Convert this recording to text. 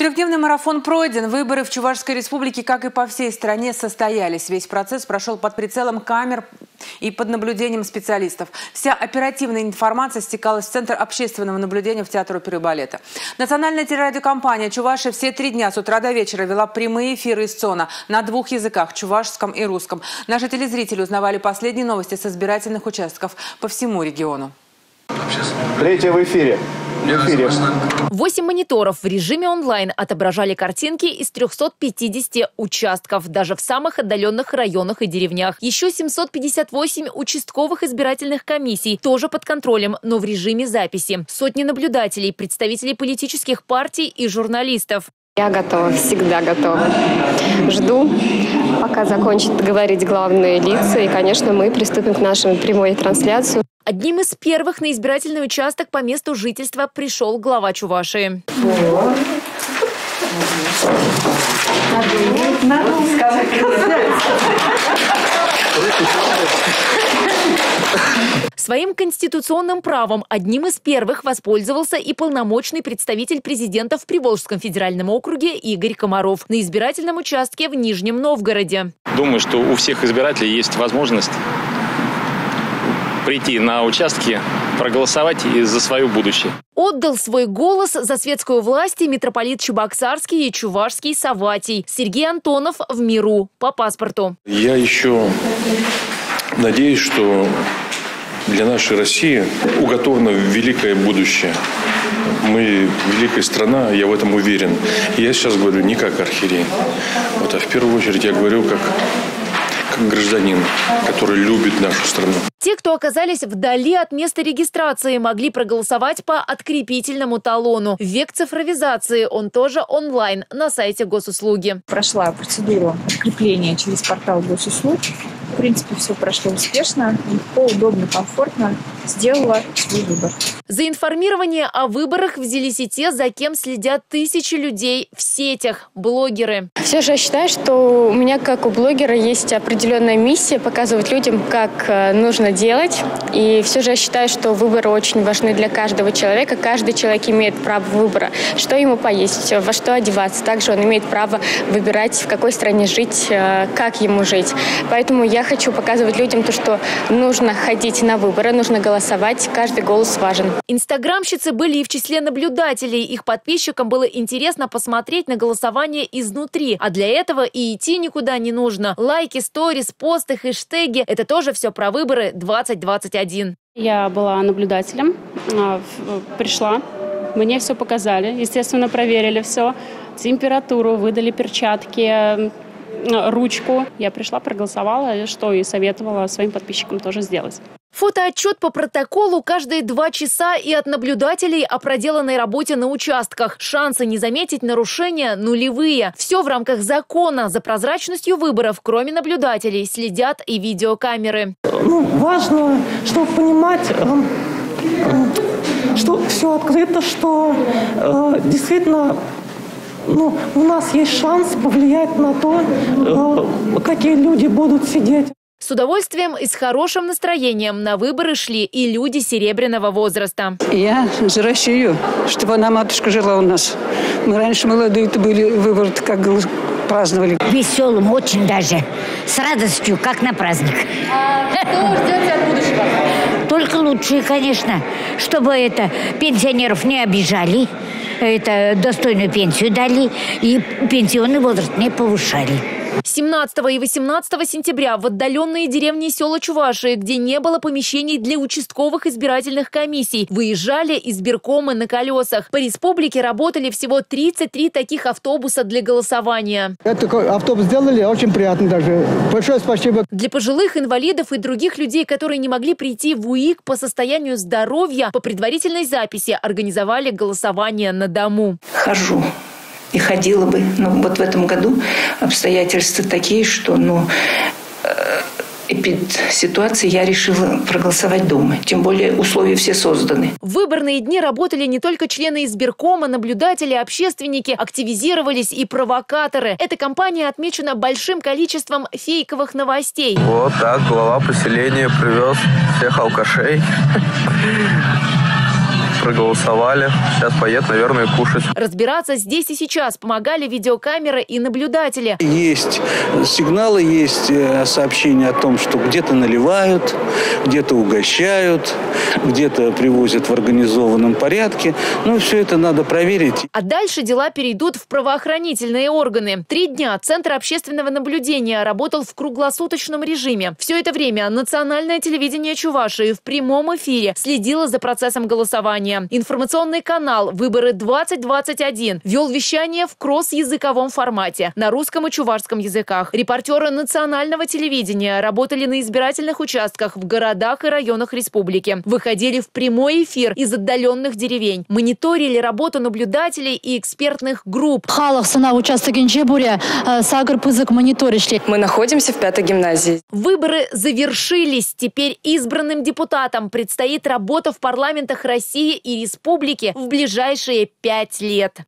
Трехдневный марафон пройден. Выборы в Чувашской республике, как и по всей стране, состоялись. Весь процесс прошел под прицелом камер и под наблюдением специалистов. Вся оперативная информация стекалась в Центр общественного наблюдения в Театр оперы и балета. Национальная телерадиокомпания «Чувашия» все 3 дня с утра до вечера вела прямые эфиры из ЦОНа на 2 языках – чувашском и русском. Наши телезрители узнавали последние новости с избирательных участков по всему региону. 3 в эфире. 8 мониторов в режиме онлайн отображали картинки из 350 участков, даже в самых отдаленных районах и деревнях. Еще 758 участковых избирательных комиссий, тоже под контролем, но в режиме записи. Сотни наблюдателей, представителей политических партий и журналистов. Я готова, всегда готова. Жду, пока закончат говорить главные лица. И, конечно, мы приступим к нашей прямой трансляции. Одним из первых на избирательный участок по месту жительства пришел глава Чувашии. Своим конституционным правом одним из первых воспользовался и полномочный представитель президента в Приволжском федеральном округе Игорь Комаров на избирательном участке в Нижнем Новгороде. Думаю, что у всех избирателей есть возможность прийти на участки, проголосовать за свое будущее. Отдал свой голос за светскую власть и митрополит Чебоксарский и Чувашский Савватий. Сергей Антонов в миру по паспорту. Я еще надеюсь, что для нашей России уготовано великое будущее. Мы великая страна, я в этом уверен. И я сейчас говорю не как архиерей, а в первую очередь я говорю как гражданин, который любит нашу страну. Те, кто оказались вдали от места регистрации, могли проголосовать по открепительному талону. В век цифровизации он тоже онлайн на сайте госуслуги. Прошла процедуру открепления через портал госуслуг. В принципе, все прошло успешно, легко, удобно, комфортно. Сделала свой выбор. За информирование о выборах взялись и те, за кем следят тысячи людей в сетях – блогеры. Все же я считаю, что у меня, как у блогера, есть определенная миссия показывать людям, как нужно делать. И все же я считаю, что выборы очень важны для каждого человека. Каждый человек имеет право выбора, что ему поесть, во что одеваться. Также он имеет право выбирать, в какой стране жить, как ему жить. Поэтому я хочу показывать людям то, что нужно ходить на выборы, нужно голосовать, каждый голос важен. Инстаграмщицы были и в числе наблюдателей. Их подписчикам было интересно посмотреть на голосование изнутри. А для этого и идти никуда не нужно. Лайки, сторис, посты, хэштеги – это тоже все про выборы 2021. Я была наблюдателем, пришла, мне все показали, естественно, проверили все. Температуру, выдали перчатки, ручку. Я пришла, проголосовала, что и советовала своим подписчикам тоже сделать. Фотоотчет по протоколу каждые 2 часа и от наблюдателей о проделанной работе на участках. Шансы не заметить нарушения нулевые. Все в рамках закона. За прозрачностью выборов, кроме наблюдателей, следят и видеокамеры. Важно, чтобы понимать, что все открыто, что действительно у нас есть шанс повлиять на то, какие люди будут сидеть. С удовольствием и с хорошим настроением на выборы шли и люди серебряного возраста. Я за Россию, чтобы она, матушка, жила у нас. Мы раньше молодые-то были, выборы как праздновали. Веселым очень даже, с радостью, как на праздник. Что ждете от будущего? Только лучшие, конечно, чтобы пенсионеров не обижали, достойную пенсию дали и пенсионный возраст не повышали. 17 и 18 сентября в отдаленные деревни и села Чувашии, где не было помещений для участковых избирательных комиссий, выезжали избиркомы на колесах. По республике работали всего 33 таких автобуса для голосования. Этот автобус сделали, очень приятно даже. Большое спасибо. Для пожилых, инвалидов и других людей, которые не могли прийти в УИК по состоянию здоровья, по предварительной записи организовали голосование на дому. Хожу. И ходила бы. Но вот в этом году обстоятельства такие, что ситуации я решила проголосовать дома. Тем более условия все созданы. В выборные дни работали не только члены избиркома, наблюдатели, общественники, активизировались и провокаторы. Эта кампания отмечена большим количеством фейковых новостей. Вот так глава поселения привез всех алкашей. проголосовали. Сейчас поедут, наверное, кушать. Разбираться здесь и сейчас помогали видеокамеры и наблюдатели. Есть сигналы, есть сообщения о том, что где-то наливают, где-то угощают, где-то привозят в организованном порядке. Ну, все это надо проверить. А дальше дела перейдут в правоохранительные органы. 3 дня Центр общественного наблюдения работал в круглосуточном режиме. Все это время национальное телевидение Чувашии в прямом эфире следило за процессом голосования. Информационный канал «Выборы-2021» вел вещание в кросс-языковом формате на русском и чувашском языках. Репортеры национального телевидения работали на избирательных участках в городах и районах республики. Выходили в прямой эфир из отдаленных деревень. Мониторили работу наблюдателей и экспертных групп. Мы находимся в 5-й гимназии. Выборы завершились. Теперь избранным депутатам предстоит работа в парламентах России и республики в ближайшие 5 лет.